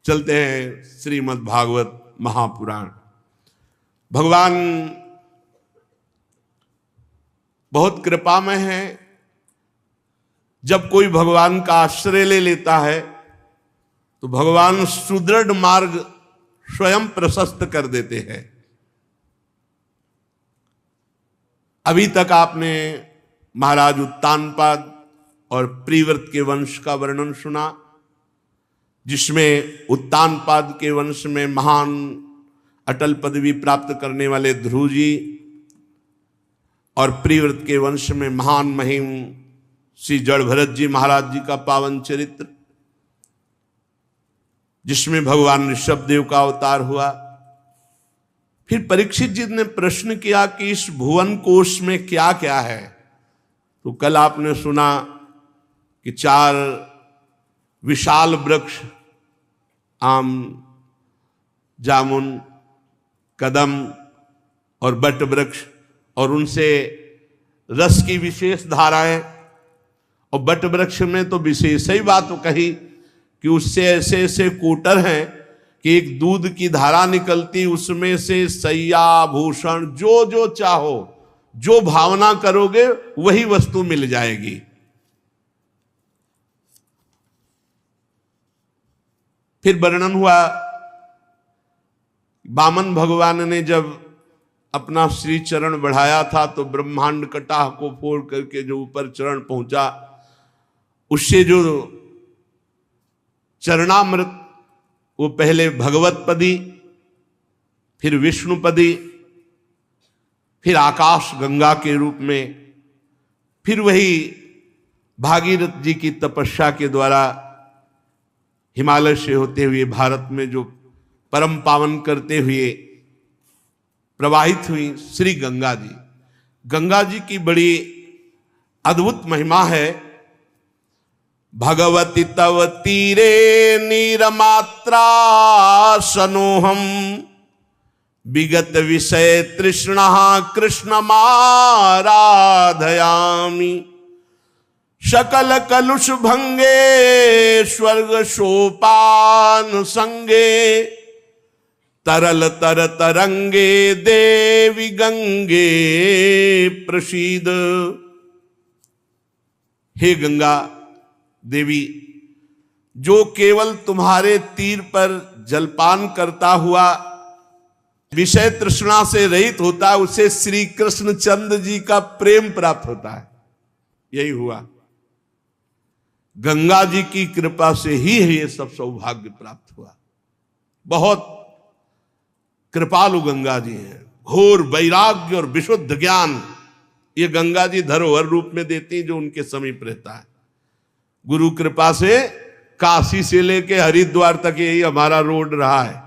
चलते हैं श्रीमद् भागवत महापुराण। भगवान बहुत कृपामय है। जब कोई भगवान का आश्रय ले लेता है तो भगवान सुदृढ़ मार्ग स्वयं प्रशस्त कर देते हैं। अभी तक आपने महाराज उत्तानपाद और प्रिव्रत के वंश का वर्णन सुना, जिसमें उत्तानपाद के वंश में महान अटल पदवी प्राप्त करने वाले ध्रुव जी और प्रिव्रत के वंश में महान महिम श्री जड़ भरत जी महाराज जी का पावन चरित्र, जिसमें भगवान ऋषभदेव का अवतार हुआ। फिर परीक्षित जी ने प्रश्न किया कि इस भुवन कोश में क्या क्या है। तो कल आपने सुना कि 4 विशाल वृक्ष, आम, जामुन, कदम और बट वृक्ष, और उनसे रस की विशेष धाराएं, और बट वृक्ष में तो विशेष ही बात कही कि उससे ऐसे ऐसे कोटर हैं कि एक दूध की धारा निकलती, उसमें से सैया भूषण जो जो चाहो, जो भावना करोगे वही वस्तु मिल जाएगी। फिर वर्णन हुआ वामन भगवान ने जब अपना श्री चरण बढ़ाया था तो ब्रह्मांड कटाह को फोड़ करके जो ऊपर चरण पहुंचा, उससे जो चरणामृत, वो पहले भगवत पदी, फिर विष्णुपदी, फिर आकाश गंगा के रूप में, फिर वही भागीरथ जी की तपस्या के द्वारा हिमालय से होते हुए भारत में जो परम पावन करते हुए प्रवाहित हुई श्री गंगा जी। गंगा जी की बड़ी अद्भुत महिमा है। भगवती तव तीरे नीरमात्रा सनोहम विगत विषय तृष्णा कृष्ण माराधयामि सकल कलुष भंगे स्वर्ग सोपान संगे तरल तर तरंगे देवी गंगे प्रसीद। हे गंगा देवी, जो केवल तुम्हारे तीर पर जलपान करता हुआ विषय तृष्णा से रहित होता है, उसे श्री कृष्ण चंद्र जी का प्रेम प्राप्त होता है। यही हुआ, गंगा जी की कृपा से ही ये सब सौभाग्य प्राप्त हुआ। बहुत कृपालु गंगा जी हैं। घोर वैराग्य और विशुद्ध ज्ञान ये गंगा जी धरोहर रूप में देती, जो उनके समीप रहता है। गुरु कृपा से काशी से लेके हरिद्वार तक यही हमारा रोड रहा है।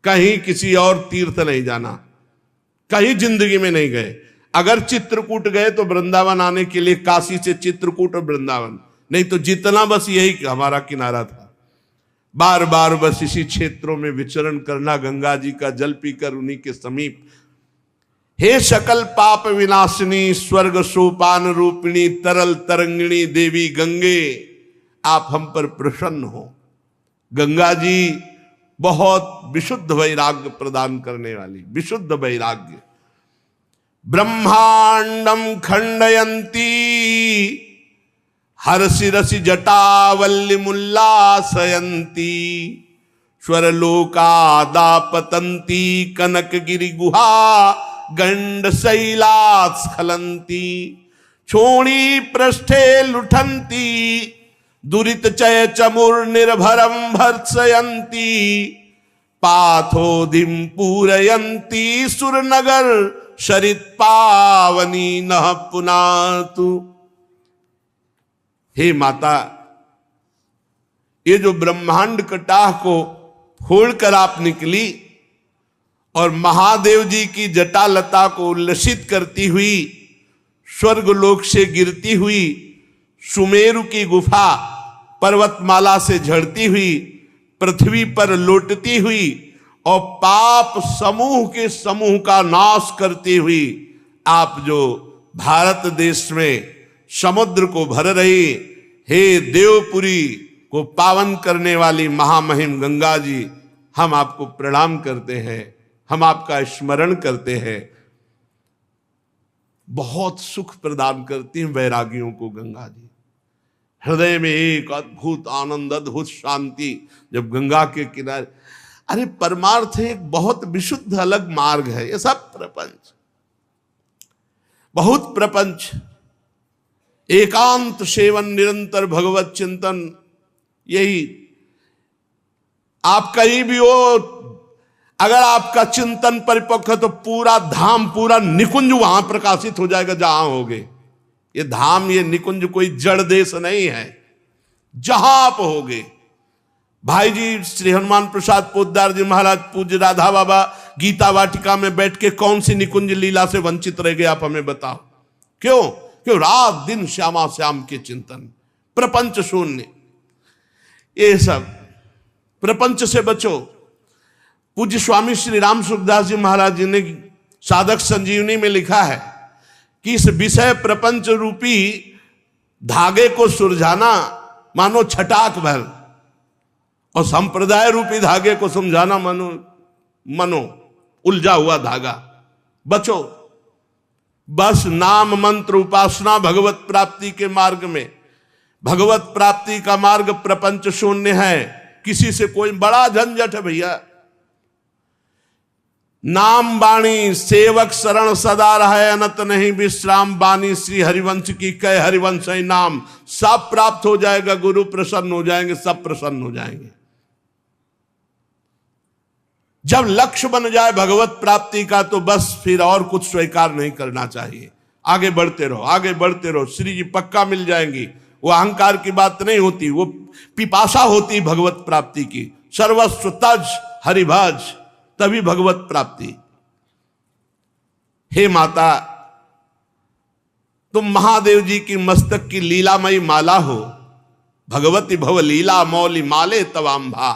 कहीं किसी और तीर्थ नहीं जाना, कहीं जिंदगी में नहीं गए। अगर चित्रकूट गए तो वृंदावन आने के लिए काशी से चित्रकूट और वृंदावन, नहीं तो जितना बस यही हमारा किनारा था। बार बार बस इसी क्षेत्रों में विचरण करना, गंगा जी का जल पीकर उन्हीं के समीप। हे सकल पाप विनाशिनी स्वर्ग सोपान रूपिणी तरल तरंगिणी देवी गंगे, आप हम पर प्रसन्न हो। गंगा जी बहुत विशुद्ध वैराग्य प्रदान करने वाली, विशुद्ध वैराग्य। ब्रह्मांडम खंडयंती हरसि रसि जटावल्लिमुल्लासयन्ती स्वरलोकादापतन्ती कनकगिरि गुहा गंड शैलास्खलन्ती छोणी पृष्ठे लुठन्ती दुरित चय चमुर निर्भरम भर्त्सयन्ती पाथोधिम पूरयन्ती सुरनगर शरित पावनी नः पुनातु। हे माता, ये जो ब्रह्मांड कटाह को फोड़कर आप निकली और महादेव जी की जटालता को उल्लसित करती हुई स्वर्गलोक से गिरती हुई सुमेरु की गुफा पर्वतमाला से झड़ती हुई पृथ्वी पर लौटती हुई और पाप समूह के समूह का नाश करती हुई आप जो भारत देश में समुद्र को भर रही हे देवपुरी को पावन करने वाली महामहिम गंगा जी, हम आपको प्रणाम करते हैं, हम आपका स्मरण करते हैं। बहुत सुख प्रदान करती हैं वैरागियों को गंगा जी। हृदय में एक अद्भुत आनंद, अद्भुत शांति जब गंगा के किनारे। अरे परमार्थ एक बहुत विशुद्ध अलग मार्ग है। ये सब प्रपंच, बहुत प्रपंच, एकांत सेवन, निरंतर भगवत चिंतन, यही आप कहीं भी हो, अगर आपका चिंतन परिपक्व है तो पूरा धाम, पूरा निकुंज वहां प्रकाशित हो जाएगा जहां होगे। ये धाम, ये निकुंज कोई जड़ देश नहीं है। जहां आप होगे, भाई जी श्री हनुमान प्रसाद पोद्दार जी महाराज, पूज्य राधा बाबा गीता वाटिका में बैठ के कौन सी निकुंज लीला से वंचित रह गए आप हमें बताओ। क्यों? क्यों? रात दिन श्यामा श्याम के चिंतन, प्रपंच शून्य। ये सब प्रपंच से बचो। पूज्य स्वामी श्री राम सुखदास जी महाराज जी ने साधक संजीवनी में लिखा है कि इस विषय प्रपंच रूपी धागे को सुलझाना मानो छटाक भर, और संप्रदाय रूपी धागे को समझाना मनो उलझा हुआ धागा। बचो, बस नाम मंत्र उपासना भगवत प्राप्ति के मार्ग में। भगवत प्राप्ति का मार्ग प्रपंच शून्य है, किसी से कोई बड़ा झंझट है भैया। नाम बाणी सेवक शरण सदा रहे, अनत नहीं विश्राम बानी श्री हरिवंश की कह हरिवंश नाम। सब प्राप्त हो जाएगा, गुरु प्रसन्न हो जाएंगे, सब प्रसन्न हो जाएंगे। जब लक्ष्य बन जाए भगवत प्राप्ति का तो बस फिर और कुछ स्वीकार नहीं करना चाहिए। आगे बढ़ते रहो, आगे बढ़ते रहो, श्री जी पक्का मिल जाएंगी। वो अहंकार की बात नहीं होती, वो पिपासा होती भगवत प्राप्ति की। सर्वस्व तज हरिभज, तभी भगवत प्राप्ति। हे माता, तुम महादेव जी की मस्तक की लीलामयी माला हो। भगवती भव लीला मौली माले तवाम्भा,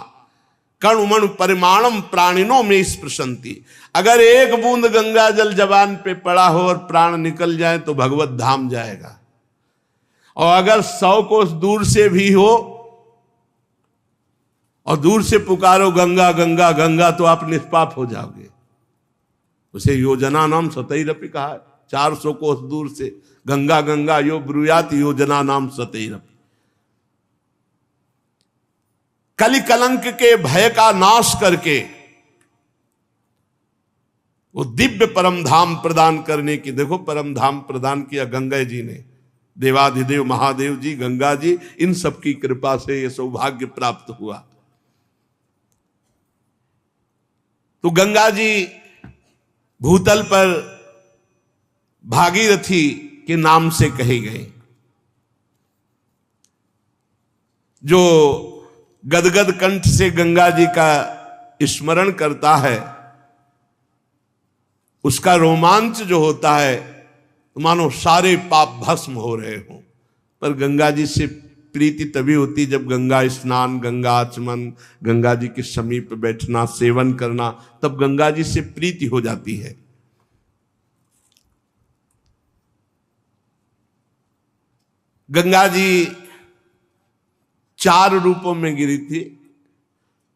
कणुमणु परिमाणम प्राणिनों में स्पृशंति। अगर एक बूंद गंगा जल जबान पे पड़ा हो और प्राण निकल जाए तो भगवत धाम जाएगा। और अगर 100 कोस दूर से भी हो और दूर से पुकारो गंगा गंगा गंगा, तो आप निष्पाप हो जाओगे। उसे योजना नाम सतैरपि कहा है। 400 कोस दूर से गंगा गंगा यो ब्रूयात योजना नाम सतैरपि। कलि कलंक के भय का नाश करके वो दिव्य परम धाम प्रदान करने की, देखो परम धाम प्रदान किया गंगा जी ने। देवाधिदेव महादेव जी, गंगा जी, इन सब की कृपा से ये सौभाग्य प्राप्त हुआ। तो गंगा जी भूतल पर भागीरथी के नाम से कही गई। जो गदगद कंठ से गंगा जी का स्मरण करता है, उसका रोमांच जो होता है तो मानो सारे पाप भस्म हो रहे हों। पर गंगा जी से प्रीति तभी होती जब गंगा स्नान, गंगा आचमन, गंगा जी के समीप बैठना, सेवन करना, तब गंगा जी से प्रीति हो जाती है। गंगा जी 4 रूपों में गिरी थी।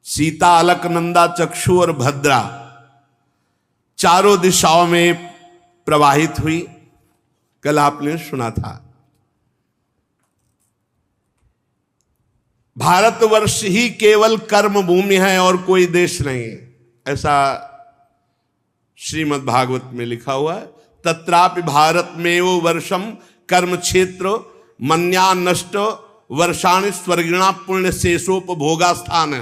सीता, अलकनंदा, चक्षु और भद्रा, चारों दिशाओं में प्रवाहित हुई। कल आपने सुना था। भारतवर्ष ही केवल कर्म भूमि है और कोई देश नहीं है, ऐसा श्रीमद् भागवत में लिखा हुआ है। तत्रापि भारत में वो वर्षम कर्म क्षेत्र मन्या नष्ट वर्षाणि स्वर्गिणा पुण्य शेषोपभोगा स्थान।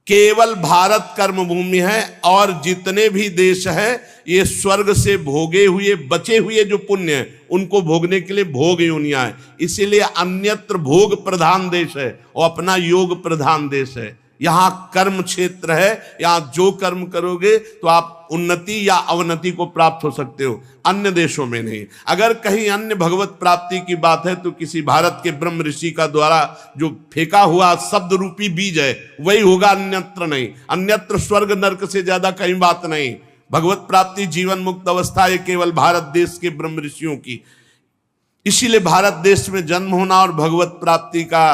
केवल भारत कर्म भूमि है और जितने भी देश है ये स्वर्ग से भोगे हुए बचे हुए जो पुण्य है उनको भोगने के लिए भोग योनियां है। इसीलिए अन्यत्र भोग प्रधान देश है और अपना योग प्रधान देश है। यहाँ कर्म क्षेत्र है, यहाँ जो कर्म करोगे तो आप उन्नति या अवनति को प्राप्त हो सकते हो, अन्य देशों में नहीं। अगर कहीं अन्य भगवत प्राप्ति की बात है तो किसी भारत के ब्रह्म ऋषि का द्वारा जो फेंका हुआ शब्द रूपी बीज है वही होगा, अन्यत्र नहीं। अन्यत्र स्वर्ग नरक से ज्यादा कहीं बात नहीं। भगवत प्राप्ति जीवन मुक्त अवस्था है केवल भारत देश के ब्रह्म ऋषियों की। इसीलिए भारत देश में जन्म होना और भगवत प्राप्ति का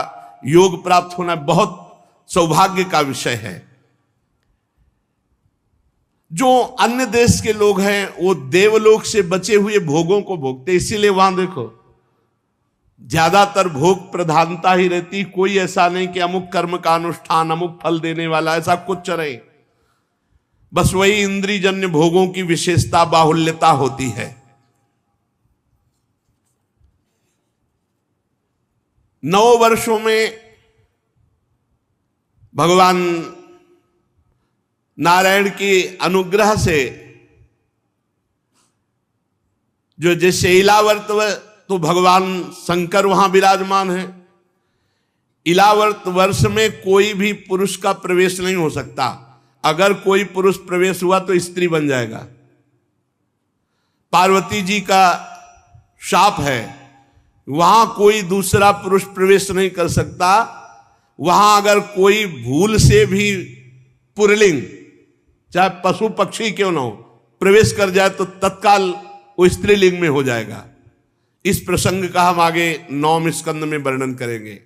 योग प्राप्त होना बहुत सौभाग्य का विषय है। जो अन्य देश के लोग हैं वो देवलोक से बचे हुए भोगों को भोगते, इसीलिए वहां देखो ज्यादातर भोग प्रधानता ही रहती। कोई ऐसा नहीं कि अमुक कर्म का अनुष्ठान अमुक फल देने वाला, ऐसा कुछ नहीं। बस वही इंद्रियजन्य भोगों की विशेषता बाहुल्यता होती है। 9 वर्षों में भगवान नारायण के अनुग्रह से जो जैसे इलावर्त तो भगवान शंकर वहां विराजमान है। इलावर्त वर्ष में कोई भी पुरुष का प्रवेश नहीं हो सकता। अगर कोई पुरुष प्रवेश हुआ तो स्त्री बन जाएगा। पार्वती जी का शाप है, वहां कोई दूसरा पुरुष प्रवेश नहीं कर सकता। वहां अगर कोई भूल से भी पुरलिंग, चाहे पशु पक्षी क्यों ना हो, प्रवेश कर जाए तो तत्काल वो स्त्रीलिंग में हो जाएगा। इस प्रसंग का हम आगे 9वें स्कंद में वर्णन करेंगे।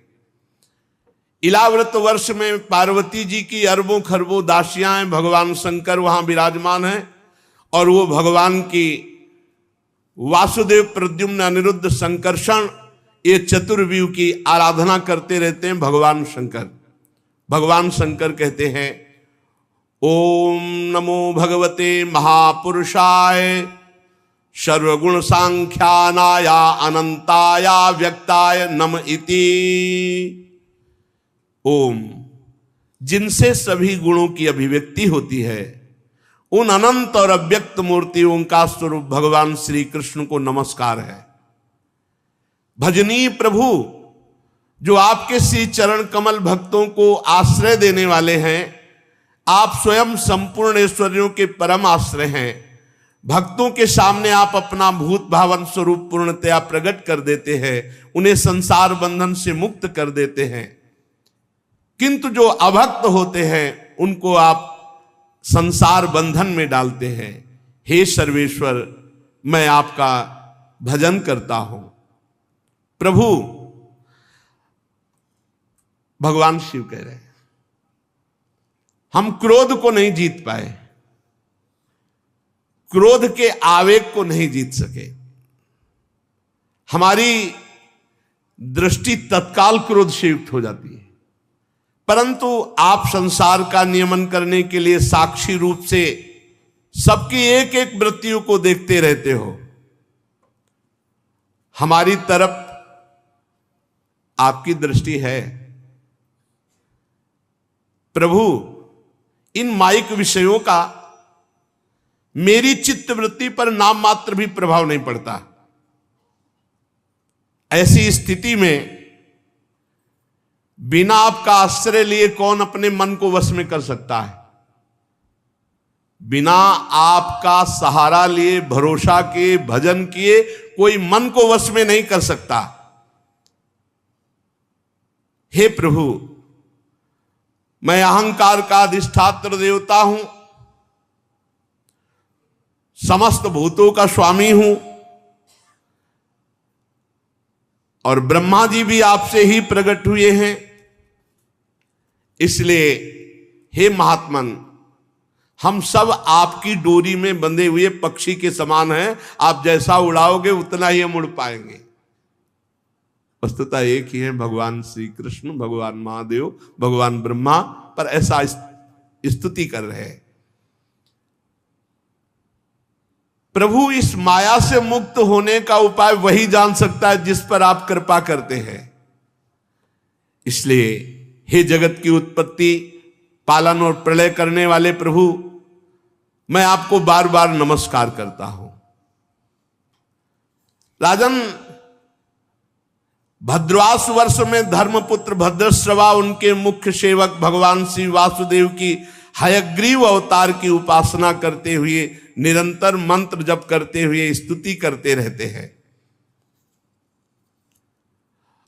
इलाव्रत वर्ष में पार्वती जी की अरबों खरबों दासियां हैं, भगवान शंकर वहां विराजमान हैं और वो भगवान की वासुदेव प्रद्युम्न अनिरुद्ध संकर्षण ये चतुर्व्यूह की आराधना करते रहते हैं। भगवान शंकर कहते हैं ओम नमो भगवते महापुरुषाय सर्वगुण सांख्यानाया अनंताया व्यक्ताय नम इति। ओम, जिनसे सभी गुणों की अभिव्यक्ति होती है, उन अनंत और अव्यक्त मूर्ति ओंकार स्वरूप भगवान श्री कृष्ण को नमस्कार है। भजनीय प्रभु जो आपके श्री चरण कमल भक्तों को आश्रय देने वाले हैं, आप स्वयं संपूर्ण ऐश्वर्यों के परम आश्रय हैं। भक्तों के सामने आप अपना भूत भावन स्वरूप पूर्णतया प्रकट कर देते हैं, उन्हें संसार बंधन से मुक्त कर देते हैं। किंतु जो अभक्त होते हैं उनको आप संसार बंधन में डालते हैं। हे सर्वेश्वर, मैं आपका भजन करता हूं। प्रभु, भगवान शिव कह रहे हैं हम क्रोध को नहीं जीत पाए, क्रोध के आवेग को नहीं जीत सके। हमारी दृष्टि तत्काल क्रोध से युक्त हो जाती है, परंतु आप संसार का नियमन करने के लिए साक्षी रूप से सबकी एक एक वृत्तियों को देखते रहते हो। हमारी तरफ आपकी दृष्टि है। प्रभु, इन माइक विषयों का मेरी चित्त वृत्ति पर नाम मात्र भी प्रभाव नहीं पड़ता। ऐसी स्थिति में बिना आपका आश्रय लिए कौन अपने मन को वश में कर सकता है? बिना आपका सहारा लिए, भरोसा किए, भजन किए कोई मन को वश में नहीं कर सकता। हे प्रभु, मैं अहंकार का अधिष्ठात्र देवता हूं, समस्त भूतों का स्वामी हूं और ब्रह्मा जी भी आपसे ही प्रकट हुए हैं। इसलिए हे महात्मन, हम सब आपकी डोरी में बंधे हुए पक्षी के समान हैं। आप जैसा उड़ाओगे उतना ही हम उड़ पाएंगे। वस्तुतः एक ही है, भगवान श्री कृष्ण, भगवान महादेव, भगवान ब्रह्मा, पर ऐसा स्तुति कर रहे हैं। प्रभु, इस माया से मुक्त होने का उपाय वही जान सकता है जिस पर आप कृपा करते हैं। इसलिए हे जगत की उत्पत्ति, पालन और प्रलय करने वाले प्रभु, मैं आपको बार बार नमस्कार करता हूं। राजन, भद्रवास वर्ष में धर्मपुत्र भद्रश्रवा उनके मुख्य सेवक भगवान श्री वासुदेव की हयग्रीव अवतार की उपासना करते हुए, निरंतर मंत्र जप करते हुए स्तुति करते रहते हैं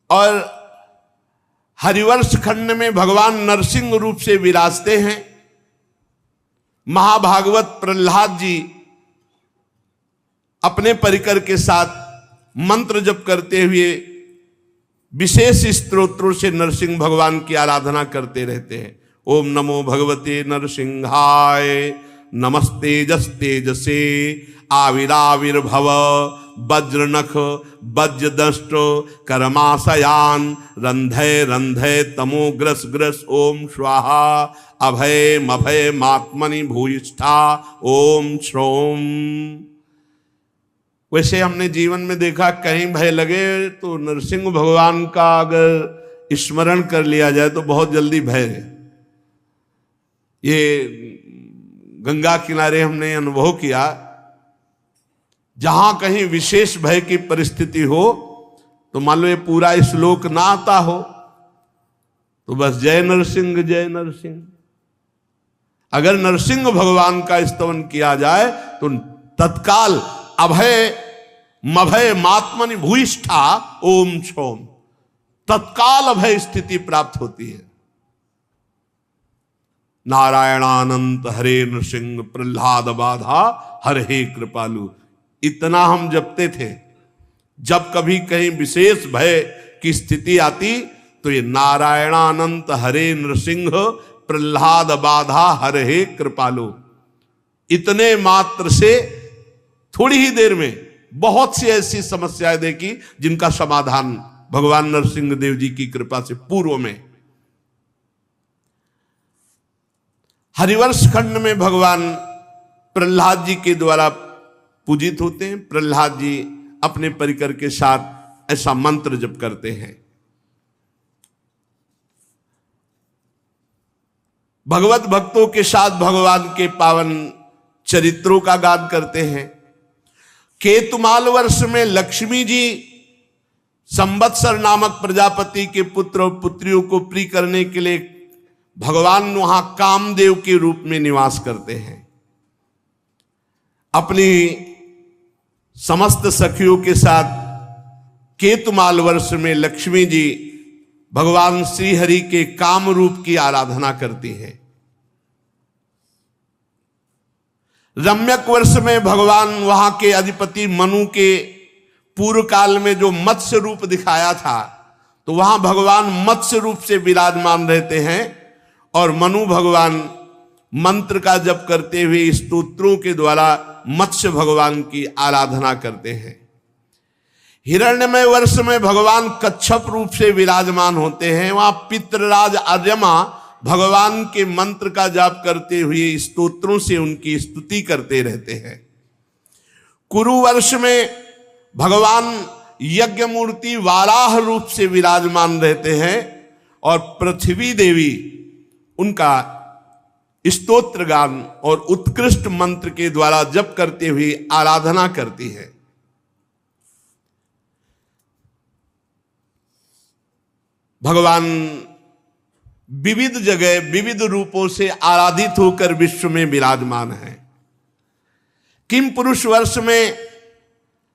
और हरिवंश खंड में भगवान नरसिंह रूप से विराजते हैं। महाभागवत प्रहलाद जी अपने परिकर के साथ मंत्र जप करते हुए विशेष स्तोत्रों से नरसिंह भगवान की आराधना करते रहते हैं। ओम नमो भगवते नरसिंहाय, नमस्ते जस्तेजसे, आविराविर्भव, वज्रनख वज्रदष्ट कर्माशयान, रंधय रंधय तमो ग्रस ग्रस, ओम स्वाहा, अभय मभय मात्मनि भूयिष्ठा, ओम श्रोम। वैसे हमने जीवन में देखा, कहीं भय लगे तो नरसिंह भगवान का अगर स्मरण कर लिया जाए तो बहुत जल्दी भय है। ये गंगा किनारे हमने अनुभव किया, जहां कहीं विशेष भय की परिस्थिति हो तो मान लो ये पूरा श्लोक ना आता हो तो बस जय नरसिंह जय नरसिंह। अगर नरसिंह भगवान का स्तवन किया जाए तो तत्काल अभय मभय मात्मनि भूयिष्ठा, ओम छोम, तत्काल अभय स्थिति प्राप्त होती है। नारायणानंत हरे नृसिंह, प्रह्लाद बाधा हरे कृपालु, इतना हम जपते थे। जब कभी कहीं विशेष भय की स्थिति आती तो ये नारायणानंत हरे नृसिंह, प्रह्लाद बाधा हरे कृपालु, इतने मात्र से थोड़ी ही देर में बहुत सी ऐसी समस्याएं देखी जिनका समाधान भगवान नरसिंह देव जी की कृपा से पूर्व में। हरिवंश खंड में भगवान प्रह्लाद जी के द्वारा पूजित होते हैं। प्रह्लाद जी अपने परिकर के साथ ऐसा मंत्र जप करते हैं। भगवत भक्तों के साथ भगवान के पावन चरित्रों का गान करते हैं। केतुमाल वर्ष में लक्ष्मी जी संवत्सर नामक प्रजापति के पुत्र और पुत्रियों को प्रिय करने के लिए भगवान वहां कामदेव के रूप में निवास करते हैं। अपनी समस्त सखियों के साथ केतुमाल वर्ष में लक्ष्मी जी भगवान श्री हरि के काम रूप की आराधना करती हैं। रम्यक वर्ष में भगवान वहां के अधिपति मनु के पूर्व काल में जो मत्स्य रूप दिखाया था, तो वहां भगवान मत्स्य रूप से विराजमान रहते हैं और मनु भगवान मंत्र का जप करते हुए स्तोत्रों के द्वारा मत्स्य भगवान की आराधना करते हैं। हिरण्यमय वर्ष में भगवान कच्छप रूप से विराजमान होते हैं। वहां पितृराज आर्यमा भगवान के मंत्र का जाप करते हुए स्तोत्रों से उनकी स्तुति करते रहते हैं। कुरु वर्ष में भगवान यज्ञ मूर्ति वाराह रूप से विराजमान रहते हैं और पृथ्वी देवी उनका स्तोत्र गान और उत्कृष्ट मंत्र के द्वारा जप करते हुए आराधना करती है। भगवान विविध जगह विविध रूपों से आराधित होकर विश्व में विराजमान है। किम पुरुष वर्ष में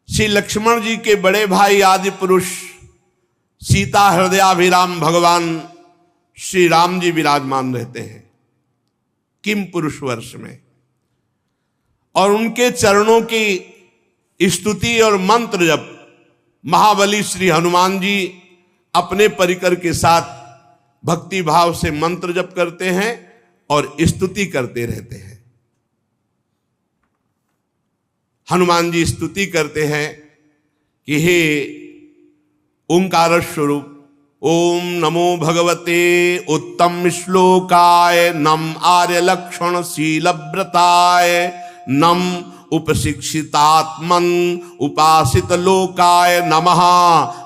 श्री लक्ष्मण जी के बड़े भाई आदि पुरुष सीता हृदयाभिराम भगवान श्री राम जी विराजमान रहते हैं किम पुरुष वर्ष में, और उनके चरणों की स्तुति और मंत्र जप महाबली श्री हनुमान जी अपने परिकर के साथ भक्ति भाव से मंत्र जप करते हैं और स्तुति करते रहते हैं। हनुमान जी स्तुति करते हैं कि हे ओंकार स्वरूप, ओम नमो भगवते उत्तम श्लोकाय, नम आर्य लक्षण शीलव्रताय, नम उपशिक्षितात्मन उपासित लोकाय नमः,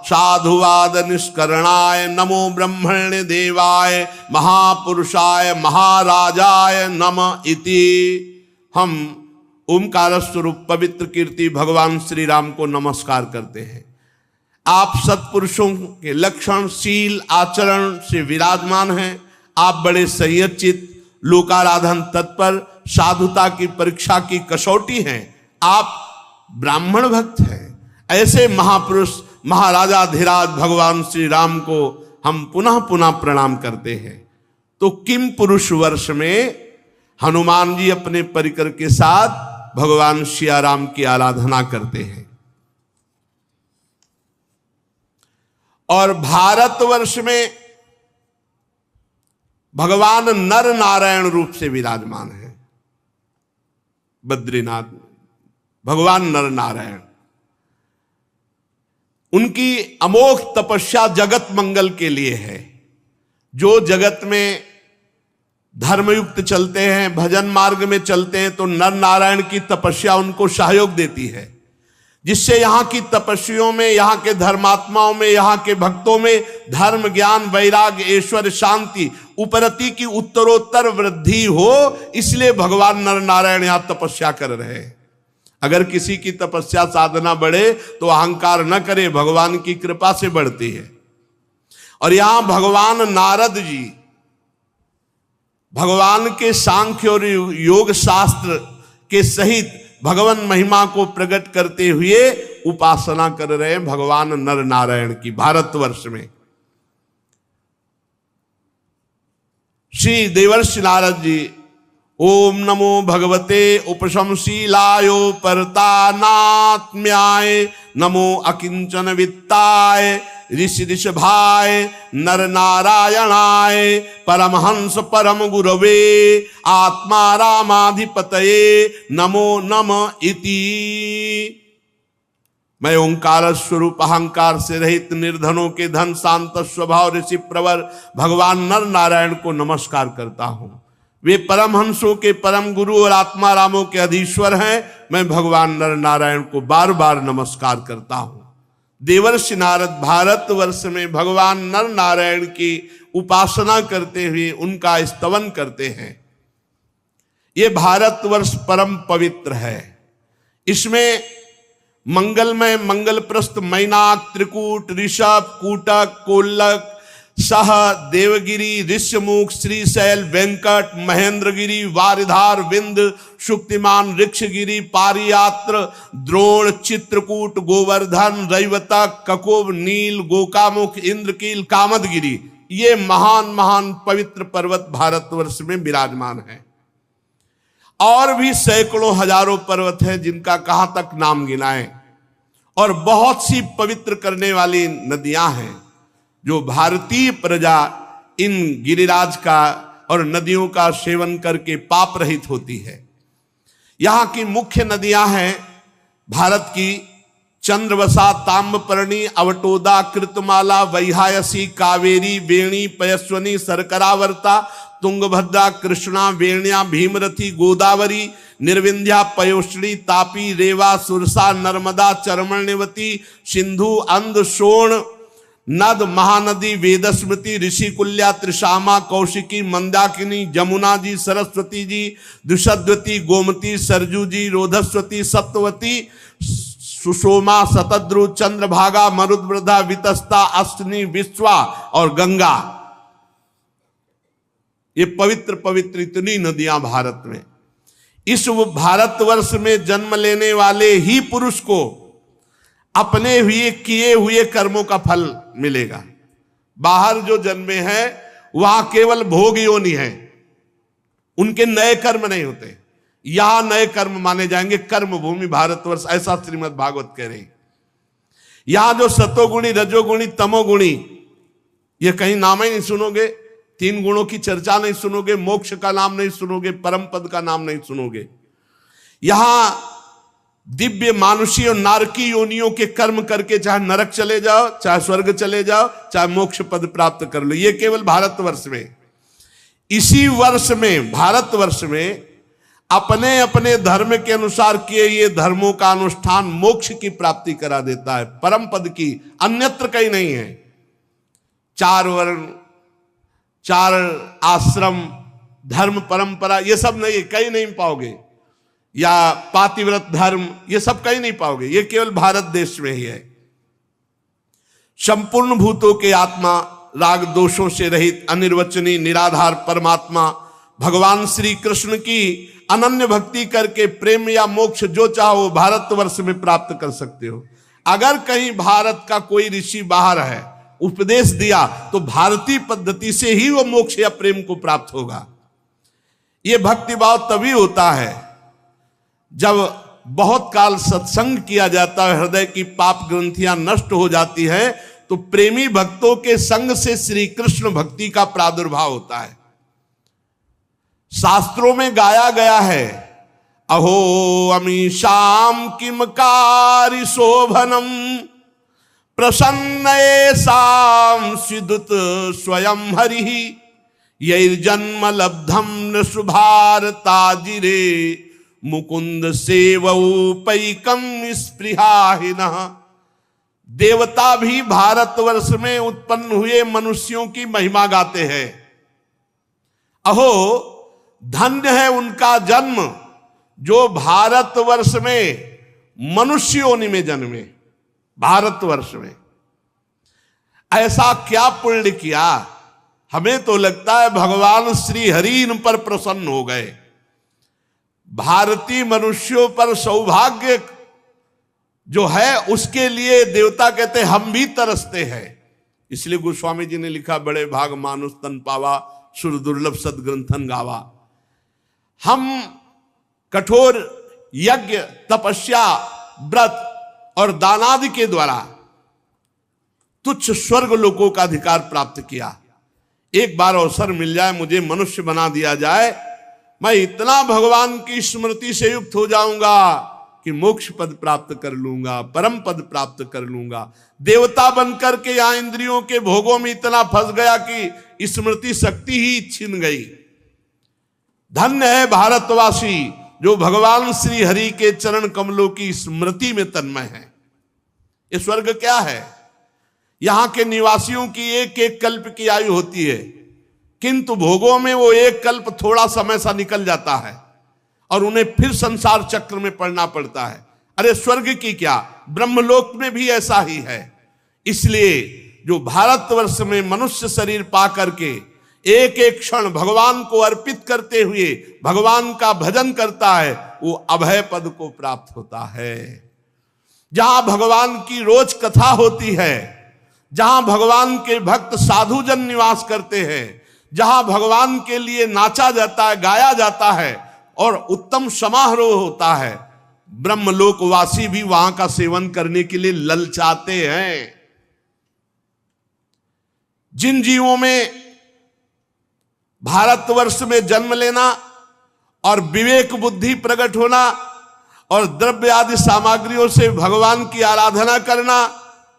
साधुवाद निष्करणाय नमो ब्रह्मण्य देवाय, महापुरुषाय महाराजाय नमः इति। हम ओंकार स्वरूप पवित्र कीर्ति भगवान श्री राम को नमस्कार करते हैं। आप सत्पुरुषों के लक्षण शील आचरण से विराजमान हैं। आप बड़े संयतचित, लोकाराधन तत्पर, साधुता की परीक्षा की कसौटी हैं। आप ब्राह्मण भक्त हैं। ऐसे महापुरुष महाराजा धीराज भगवान श्री राम को हम पुनः पुनः प्रणाम करते हैं। तो किम पुरुष वर्ष में हनुमान जी अपने परिकर के साथ भगवान सिया राम की आराधना करते हैं। और भारतवर्ष में भगवान नर नारायण रूप से विराजमान है। बद्रीनाथ में भगवान नर नारायण, उनकी अमोघ तपस्या जगत मंगल के लिए है। जो जगत में धर्मयुक्त चलते हैं, भजन मार्ग में चलते हैं, तो नर नारायण की तपस्या उनको सहयोग देती है, जिससे यहां की तपस्वियों में, यहां के धर्मात्माओं में, यहां के भक्तों में धर्म, ज्ञान, वैराग्य, ऐश्वर्य, शांति, उपरति की उत्तरोत्तर वृद्धि हो। इसलिए भगवान नर नारायण यहां तपस्या कर रहे हैं। अगर किसी की तपस्या साधना बढ़े तो अहंकार न करे, भगवान की कृपा से बढ़ती है। और यहां भगवान नारद जी भगवान के सांख्य और योग शास्त्र के सहित भगवान महिमा को प्रकट करते हुए उपासना कर रहे हैं भगवान नर नारायण की भारतवर्ष में। श्री देवर्षि नारद जी ओम नमो भगवते उपशमशीलायो परतानात्म्याय नमो अकिंचन वित्ताय ऋषि ऋषभाय नर नारायणाय परमहंस परम गुरवे आत्मा रामाधिपतये नमो नम इति। मैं ओंकार स्वरूप अहंकार से रहित निर्धनों के धन शांत स्वभाव ऋषि प्रवर भगवान नर नारायण को नमस्कार करता हूं। वे परमहंसों के परम गुरु और आत्मा रामों के अधीश्वर हैं। मैं भगवान नर नारायण को बार बार नमस्कार करता हूं। देवर्षि नारद भारतवर्ष में भगवान नर नारायण की उपासना करते हुए उनका स्तवन करते हैं। ये भारतवर्ष परम पवित्र है। इसमें मंगलमय, मंगलप्रस्थ, मैनाक, त्रिकूट, ऋषभ, कूटक, कोल्लक, सह, देवगिरी, ऋष्यमुख, श्रीशैल, वेंकट, महेंद्रगिरी, वारिधार, विंद, शुक्तिमान, ऋक्षगिरी, पारियात्र, द्रोण, चित्रकूट, गोवर्धन, रैवतक, ककुब, नील, गोकामुख, इंद्रकील, कामदगिरी, ये महान महान पवित्र पर्वत भारतवर्ष में विराजमान है। और भी सैकड़ों हजारों पर्वत हैं जिनका कहां तक नाम गिनाएं। और बहुत सी पवित्र करने वाली नदियां हैं जो भारतीय प्रजा इन गिरिराज का और नदियों का सेवन करके पाप रहित होती है। यहां की मुख्य नदियां हैं भारत की चंद्रवसा, ताम्रपर्णी, अवटोदा, कृतमाला, वैहायसी, कावेरी, वेणी, पयस्वनी, सरकरावर्ता, तुंगभद्रा, कृष्णा, वेण्या, भीमरथी, गोदावरी, निर्विंध्या, पयोष्णी, तापी, रेवा, सुरसा, नर्मदा, चरमण्यवती, सिंधु, अंध, सोण, नद, महानदी, वेदस्मृति, ऋषिकुल्या, त्रिशामा, कौशिकी, मंदाकिनी, जमुना जी, सरस्वती जी, दुषद्वती, गोमती, सरजू जी, रोधस्वती, सप्तवती, सुषोमा, शतद्रु, चंद्रभागा, मरुद्वृद्धा, वितस्ता, अष्टनी, विश्वा और गंगा। ये पवित्र पवित्र इतनी नदियां भारत में। इस भारतवर्ष में जन्म लेने वाले ही पुरुष को अपने हुए किए हुए कर्मों का फल मिलेगा। बाहर जो जन्मे हैं वहां केवल भोग योनि है, उनके नए कर्म नहीं होते। यहां नए कर्म माने जाएंगे। कर्म भूमि भारतवर्ष, ऐसा श्रीमद् भागवत कह रही। यहां जो सतोगुणी, रजोगुणी, तमोगुणी, ये कहीं नाम ही नहीं सुनोगे। 3 गुणों की चर्चा नहीं सुनोगे, मोक्ष का नाम नहीं सुनोगे, परम पद का नाम नहीं सुनोगे। यहां दिव्य मानुषी और नारकी योनियों के कर्म करके चाहे नरक चले जाओ, चाहे स्वर्ग चले जाओ, चाहे मोक्ष पद प्राप्त कर लो। ये केवल भारतवर्ष में। इसी वर्ष में भारतवर्ष में अपने अपने धर्म के अनुसार किए ये धर्मों का अनुष्ठान मोक्ष की प्राप्ति करा देता है, परम पद की। अन्यत्र कहीं नहीं है। 4 वर्ण, 4 आश्रम, धर्म, परंपरा, ये सब नहीं, कहीं नहीं पाओगे। या पातिव्रत धर्म, ये सब कहीं नहीं पाओगे। ये केवल भारत देश में ही है। संपूर्ण भूतों के आत्मा, राग दोषों से रहित, अनिर्वचनीय, निराधार परमात्मा भगवान श्री कृष्ण की अनन्य भक्ति करके प्रेम या मोक्ष जो चाहो भारतवर्ष में प्राप्त कर सकते हो। अगर कहीं भारत का कोई ऋषि बाहर है, उपदेश दिया, तो भारतीय पद्धति से ही वो मोक्ष या प्रेम को प्राप्त होगा। ये भक्तिभाव तभी होता है जब बहुत काल सत्संग किया जाता है, हृदय की पाप ग्रंथियां नष्ट हो जाती है, तो प्रेमी भक्तों के संग से श्री कृष्ण भक्ति का प्रादुर्भाव होता है। शास्त्रों में गाया गया है, अहो अमीशाम किमकारी शोभनम प्रसन्न साम सिदुत स्वयं हरि यैर्जन्म लब्धम न शुभारताजिरे मुकुंद सेवौपैकम स्पृहाहिनः। देवता भी भारतवर्ष में उत्पन्न हुए मनुष्यों की महिमा गाते हैं। अहो धन्य है उनका जन्म जो भारतवर्ष में मनुष्य योनि में जन्मे। भारतवर्ष में ऐसा क्या पुण्य किया, हमें तो लगता है भगवान श्री हरि इन पर प्रसन्न हो गए। भारतीय मनुष्यों पर सौभाग्य जो है उसके लिए देवता कहते हम भी तरसते हैं। इसलिए गोस्वामी जी ने लिखा, बड़े भाग मानुष तन पावा सुर दुर्लभ सदग्रंथन गावा। हम कठोर यज्ञ तपस्या व्रत और दानादि के द्वारा तुच्छ स्वर्ग लोकों का अधिकार प्राप्त किया। एक बार अवसर मिल जाए, मुझे मनुष्य बना दिया जाए, मैं इतना भगवान की स्मृति से युक्त हो जाऊंगा कि मोक्ष पद प्राप्त कर लूंगा, परम पद प्राप्त कर लूंगा। देवता बनकर के यहां इंद्रियों के भोगों में इतना फंस गया कि स्मृति शक्ति ही छिन गई। धन्य है भारतवासी जो भगवान श्री हरि के चरण कमलों की स्मृति में तन्मय है। ये स्वर्ग क्या है? यहां के निवासियों की एक एक कल्प की आयु होती है, किंतु भोगों में वो एक कल्प थोड़ा समय सा निकल जाता है और उन्हें फिर संसार चक्र में पड़ना पड़ता है। अरे स्वर्ग की क्या, ब्रह्मलोक में भी ऐसा ही है। इसलिए जो भारतवर्ष में मनुष्य शरीर पा करके एक एक क्षण भगवान को अर्पित करते हुए भगवान का भजन करता है, वो अभय पद को प्राप्त होता है। जहां भगवान की रोज कथा होती है, जहां भगवान के भक्त साधु जन निवास करते हैं, जहां भगवान के लिए नाचा जाता है, गाया जाता है और उत्तम समारोह होता है, ब्रह्मलोकवासी भी वहां का सेवन करने के लिए ललचाते हैं। जिन जीवों में भारतवर्ष में जन्म लेना और विवेक बुद्धि प्रकट होना और द्रव्य आदि सामग्रियों से भगवान की आराधना करना,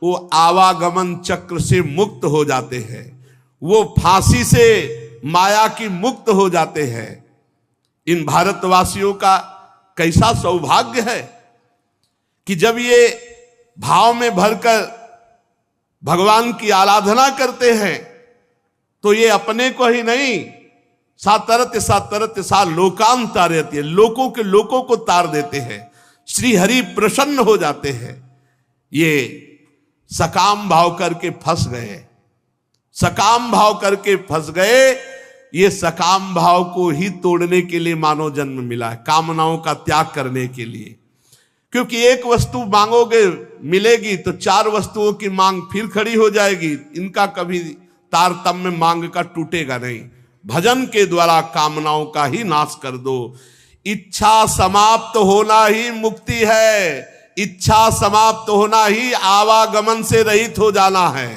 वो आवागमन चक्र से मुक्त हो जाते हैं, वो फांसी से माया की मुक्त हो जाते हैं। इन भारतवासियों का कैसा सौभाग्य है कि जब ये भाव में भरकर भगवान की आराधना करते हैं तो ये अपने को ही नहीं, सातरत सा लोकान तारयति है, लोकों के लोकों को तार देते हैं। श्री हरि प्रसन्न हो जाते हैं। ये सकाम भाव करके फंस गए, सकाम भाव करके फंस गए। ये सकाम भाव को ही तोड़ने के लिए मानव जन्म मिला है, कामनाओं का त्याग करने के लिए। क्योंकि एक वस्तु मांगोगे मिलेगी तो चार वस्तुओं की मांग फिर खड़ी हो जाएगी, इनका कभी तारतम्य मांग का टूटेगा नहीं। भजन के द्वारा कामनाओं का ही नाश कर दो। इच्छा समाप्त होना ही मुक्ति है, इच्छा समाप्त होना ही आवागमन से रहित हो जाना है।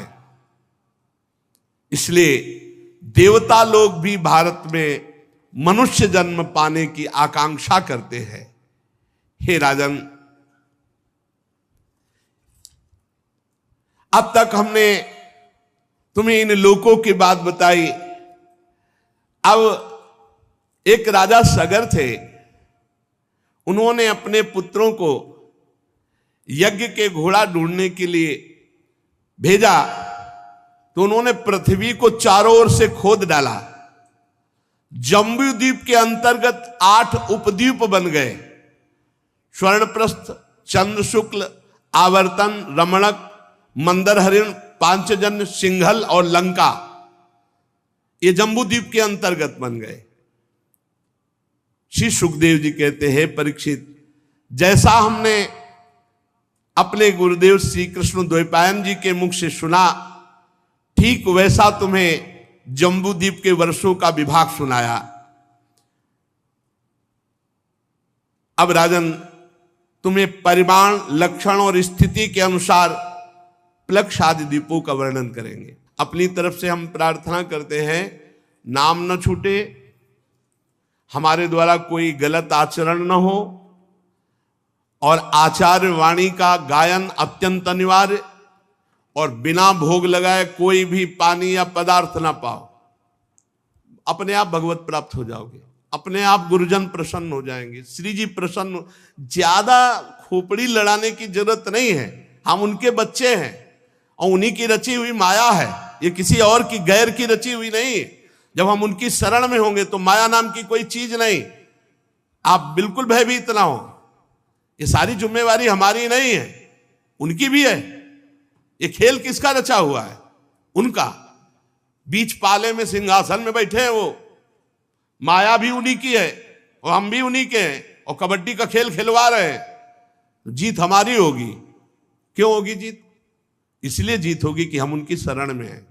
इसलिए देवता लोग भी भारत में मनुष्य जन्म पाने की आकांक्षा करते हैं। हे राजन, अब तक हमने तुम्हें इन लोकों की बात बताई। अब एक राजा सगर थे, उन्होंने अपने पुत्रों को यज्ञ के घोड़ा ढूंढने के लिए भेजा, तो उन्होंने पृथ्वी को चारों ओर से खोद डाला। जम्बू द्वीप के अंतर्गत 8 उपद्वीप बन गए। स्वर्णप्रस्थ, चंद्र शुक्ल, आवर्तन, रमणक, मंदर हरिण, पांचजन्य, सिंघल और लंका, ये जम्बू द्वीप के अंतर्गत बन गए। श्री सुखदेव जी कहते हैं, परीक्षित, जैसा हमने अपने गुरुदेव श्री कृष्ण द्वैपायन जी के मुख से सुना, ठीक वैसा तुम्हें जम्बू द्वीप के वर्षों का विभाग सुनाया। अब राजन, तुम्हें परिमाण, लक्षण और स्थिति के अनुसार प्लक्ष आदि दीपों का वर्णन करेंगे। अपनी तरफ से हम प्रार्थना करते हैं नाम न छूटे, हमारे द्वारा कोई गलत आचरण न हो, और आचार्य वाणी का गायन अत्यंत अनिवार्य, और बिना भोग लगाए कोई भी पानी या पदार्थ ना पाओ। अपने आप भगवत प्राप्त हो जाओगे, अपने आप गुरुजन प्रसन्न हो जाएंगे, श्री जी प्रसन्न। ज्यादा खोपड़ी लड़ाने की जरूरत नहीं है, हम उनके बच्चे हैं और उन्हीं की रची हुई माया है, ये किसी और की गैर की रची हुई नहीं है। जब हम उनकी शरण में होंगे तो माया नाम की कोई चीज नहीं। आप बिल्कुल भयभीत ना हो, ये सारी जिम्मेवारी हमारी नहीं है, उनकी भी है। ये खेल किसका रचा हुआ है? उनका। बीच पाले में सिंहासन में बैठे हैं वो, माया भी उन्हीं की है और हम भी उन्हीं के हैं, और कबड्डी का खेल खिलवा रहे हैं। तो जीत हमारी होगी। क्यों होगी जीत? इसलिए जीत होगी कि हम उनकी शरण में हैं।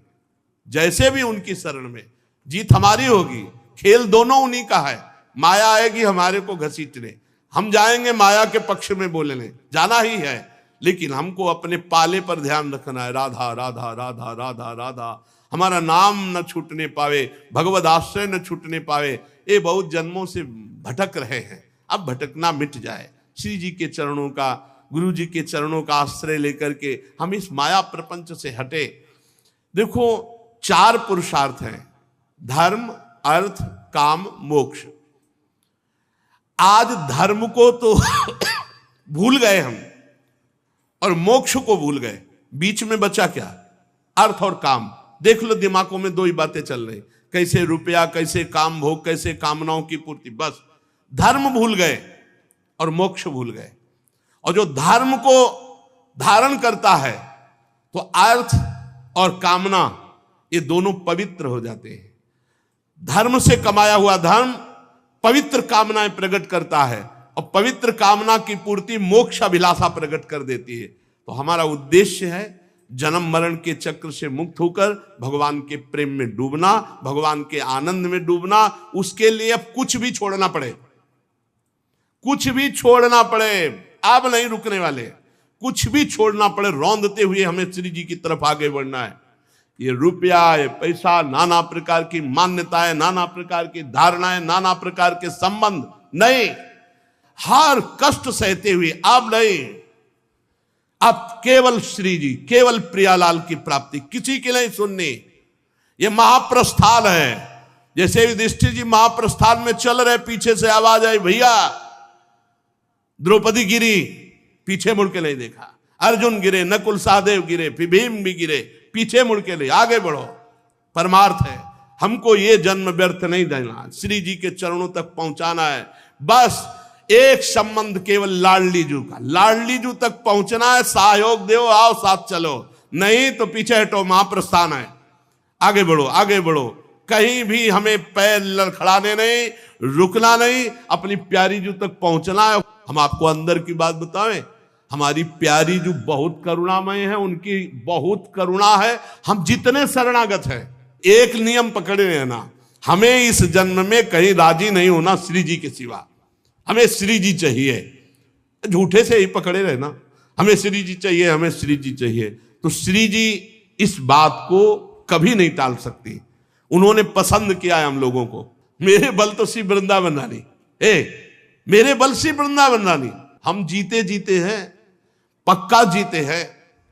जैसे भी उनकी शरण में, जीत हमारी होगी। खेल दोनों उन्हीं का है। माया आएगी हमारे को घसीटने, हम जाएंगे माया के पक्ष में बोलने, जाना ही है, लेकिन हमको अपने पाले पर ध्यान रखना है। राधा राधा राधा राधा राधा, हमारा नाम न छूटने पावे, भगवद आश्रय न छूटने पावे। ये बहुत जन्मों से भटक रहे हैं, अब भटकना मिट जाए। श्री जी के चरणों का, गुरु जी के चरणों का आश्रय लेकर के हम इस माया प्रपंच से हटे। देखो 4 पुरुषार्थ हैं, धर्म, अर्थ, काम, मोक्ष। आज धर्म को तो भूल गए हम और मोक्ष को भूल गए। बीच में बचा क्या? अर्थ और काम। देख लो दिमागों में 2 ही बातें चल रही, कैसे रुपया, कैसे काम भोग, कैसे कामनाओं की पूर्ति। बस धर्म भूल गए और मोक्ष भूल गए। और जो धर्म को धारण करता है तो अर्थ और कामना ये दोनों पवित्र हो जाते हैं। धर्म से कमाया हुआ धर्म पवित्र कामनाएं प्रकट करता है, और पवित्र कामना की पूर्ति मोक्ष अभिलाषा प्रकट कर देती है। तो हमारा उद्देश्य है जन्म मरण के चक्र से मुक्त होकर भगवान के प्रेम में डूबना, भगवान के आनंद में डूबना। उसके लिए अब कुछ भी छोड़ना पड़े, कुछ भी छोड़ना पड़े, अब नहीं रुकने वाले। कुछ भी छोड़ना पड़े, रौंदते हुए हमें श्री जी की तरफ आगे बढ़ना है। ये रुपया, ये पैसा, नाना प्रकार की मान्यताएं, नाना प्रकार की धारणाएं, नाना प्रकार के संबंध नहीं, हर कष्ट सहते हुए अब नहीं, अब केवल श्री जी, केवल प्रियालाल की प्राप्ति, किसी की नहीं सुननी। ये महाप्रस्थान है। जैसे युधिष्ठिर जी महाप्रस्थान में चल रहे, पीछे से आवाज आई, भैया द्रौपदी गिरी, पीछे मुड़ के नहीं देखा। अर्जुन गिरे, नकुल सहदेव गिरे, फिर भीम भी गिरे, पीछे मुड़ के नहीं, आगे बढ़ो। परमार्थ है, हमको ये जन्म व्यर्थ नहीं देना, श्री जी के चरणों तक पहुंचाना है। बस एक संबंध केवल लाडली जू का, लाडली जू तक पहुंचना है। सहयोग दो, आओ साथ चलो, नहीं तो पीछे हटो, महाप्रस्थान है, आगे बढ़ो, आगे बढ़ो। कहीं भी हमें पैर लड़खड़ाने नहीं, रुकना नहीं, अपनी प्यारी जू तक पहुंचना है। हम आपको अंदर की बात बताएं, हमारी प्यारी जो बहुत करुणामय है, उनकी बहुत करुणा है। हम जितने शरणागत हैं, एक नियम पकड़े रहना, हमें इस जन्म में कहीं राजी नहीं होना श्री जी के सिवा। हमें श्री जी चाहिए, झूठे से ही पकड़े रहना, हमें श्री जी चाहिए, हमें श्री जी चाहिए। तो श्री जी इस बात को कभी नहीं टाल सकती। उन्होंने पसंद किया है हम लोगों को। मेरे बल तो श्री वृंदावन रानी, मेरे बल श्री वृंदावन रानी। हम जीते जीते हैं, पक्का जीते हैं,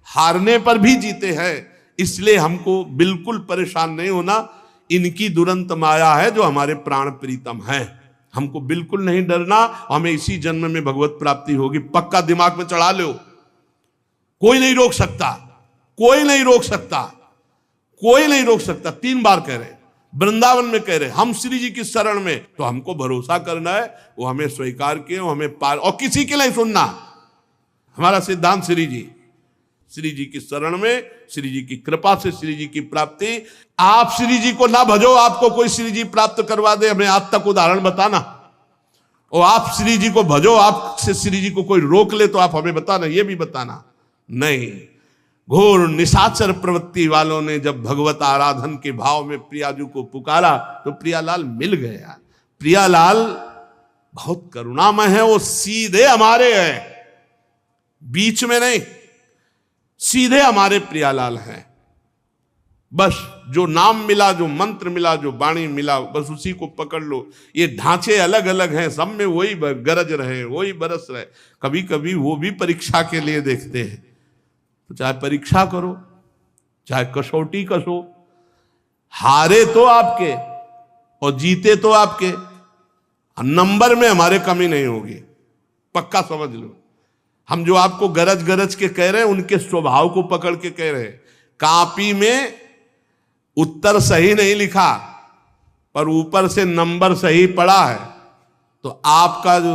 हारने पर भी जीते हैं। इसलिए हमको बिल्कुल परेशान नहीं होना। इनकी दुरंत माया है जो हमारे प्राण प्रीतम है, हमको बिल्कुल नहीं डरना। हमें इसी जन्म में भगवत प्राप्ति होगी, पक्का दिमाग में चढ़ा लो। कोई नहीं रोक सकता, कोई नहीं रोक सकता, कोई नहीं रोक सकता। 3 बार कह रहे, वृंदावन में कह रहे, हम श्री जी की शरण में। तो हमको भरोसा करना है, वो हमें स्वीकार किए, हमें पार, और किसी के नहीं सुनना। हमारा सिद्धांत श्री जी, श्री जी की शरण में, श्री जी की कृपा से श्री जी की प्राप्ति। आप श्री जी को ना भजो, आपको कोई श्री जी प्राप्त करवा दे, हमें आज तक उदाहरण बताना। और आप श्री जी को भजो, आपसे श्री जी को कोई रोक ले तो आप हमें बताना, ये भी बताना नहीं। घोर निशाचर प्रवृत्ति वालों ने जब भगवत आराधन के भाव में प्रियाजू को पुकारा तो प्रियालाल मिल गया। प्रियालाल बहुत करुणामय है, वो सीधे हमारे हैं, बीच में नहीं। सीधे हमारे प्रियालाल हैं। बस जो नाम मिला, जो मंत्र मिला, जो वाणी मिला, बस उसी को पकड़ लो। ये ढांचे अलग अलग हैं, सब में वही गरज रहे, वही बरस रहे। कभी कभी वो भी परीक्षा के लिए देखते हैं। तो चाहे परीक्षा करो, चाहे कसौटी कसो, हारे तो आपके और जीते तो आपके। नंबर में हमारे कमी नहीं होगी, पक्का समझ लो। हम जो आपको गरज गरज के कह रहे हैं, उनके स्वभाव को पकड़ के कह रहे हैं। कॉपी में उत्तर सही नहीं लिखा, पर ऊपर से नंबर सही पड़ा है, तो आपका जो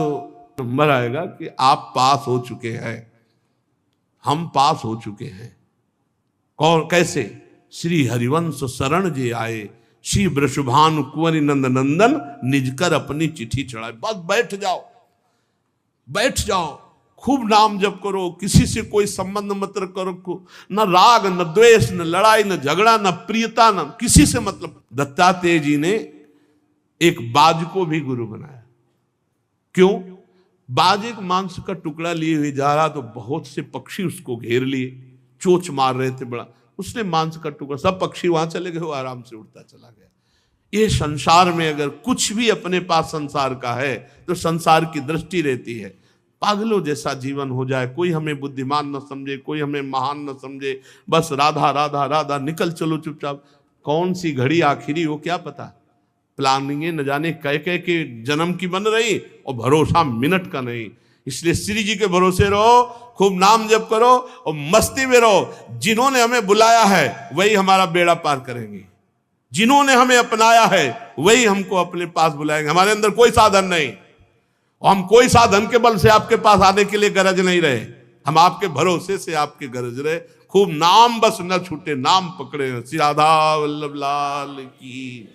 नंबर आएगा कि आप पास हो चुके हैं, हम पास हो चुके हैं। कौन, कैसे? श्री हरिवंश शरण जे आए, श्री वृषभानु कुंवरी नंद नंदन, निजकर अपनी चिट्ठी चढ़ाए। बस बैठ जाओ, बैठ जाओ, खूब नाम जप करो, किसी से कोई संबंध मत करो, न राग, न द्वेष, न लड़ाई, न झगड़ा, न प्रियता, न किसी से मतलब। दत्तात्रेय जी ने एक बाज को भी गुरु बनाया। क्यों? बाज एक मांस का टुकड़ा लिए हुए जा रहा, तो बहुत से पक्षी उसको घेर लिए, चोंच मार रहे थे बड़ा। उसने मांस का टुकड़ा, सब पक्षी वहां चले गए, वो आराम से उड़ता चला गया। ये संसार में अगर कुछ भी अपने पास संसार का है, तो संसार की दृष्टि रहती है। पागलों जैसा जीवन हो जाए, कोई हमें बुद्धिमान न समझे, कोई हमें महान न समझे, बस राधा राधा राधा, निकल चलो चुपचाप। कौन सी घड़ी आखिरी हो क्या पता। प्लानिंगें न जाने कह कह के जन्म की बन रही, और भरोसा मिनट का नहीं। इसलिए श्री जी के भरोसे रहो, खूब नाम जप करो और मस्ती में रहो। जिन्होंने हमें बुलाया है वही हमारा बेड़ा पार करेंगे, जिन्होंने हमें अपनाया है वही हमको अपने पास बुलाएंगे। हमारे अंदर कोई साधन नहीं, और हम कोई साधन के बल से आपके पास आने के लिए गरज नहीं रहे। हम आपके भरोसे से आपके गरज रहे। खूब नाम बस न छूटे, नाम पकड़े। श्री राधा वल्लभ लाल की।